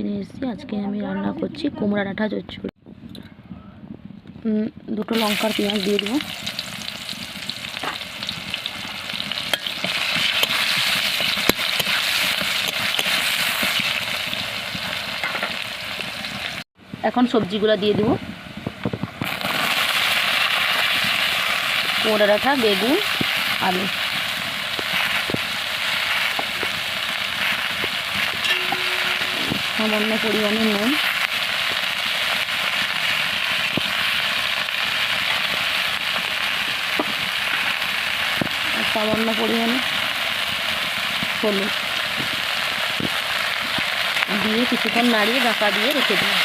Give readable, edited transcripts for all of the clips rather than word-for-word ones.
নিয়ে এসেছি। আজকে আমি রান্না করছি কুমড়া ডাঁটা চচ্চড়ি। দুটো লঙ্কার পেঁয়াজ দিয়ে দেবো। এখন সবজিগুলো দিয়ে দেবো। কুমড়া ডাঁটা, বেগুন, আলু। সামান্য পরিমাণে নুন, সামান্য পরিমাণে হলুদ দিয়ে কিছুক্ষণ নাড়িয়ে ঢাকা দিয়ে রেখে দেবো।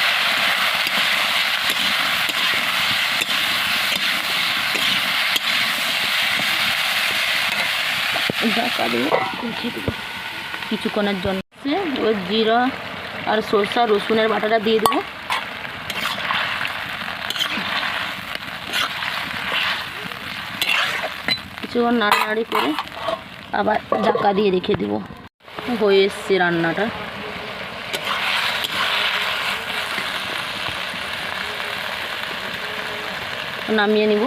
ঢাকা দিয়ে রেখে দেবো কিছুক্ষণের জন্য। ওই জিরা আর সরষা রসুনের বাটাটা দিয়ে দেবো। কিছুক্ষণ নাড়ানাড়ি করে আবার ঢাকা দিয়ে রেখে দেবো। হয়ে এসছে রান্নাটা। নামিয়ে নিব।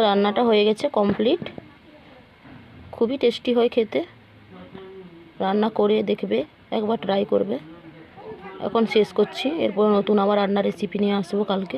রান্নাটা হয়ে গেছে কমপ্লিট। খুবই টেস্টি হয় খেতে। রান্না করে দেখবে, একবার ট্রাই করবে। এখন শেষ করছি, এরপর নতুন আবার রান্নার রেসিপি নিয়ে আসবো কালকে।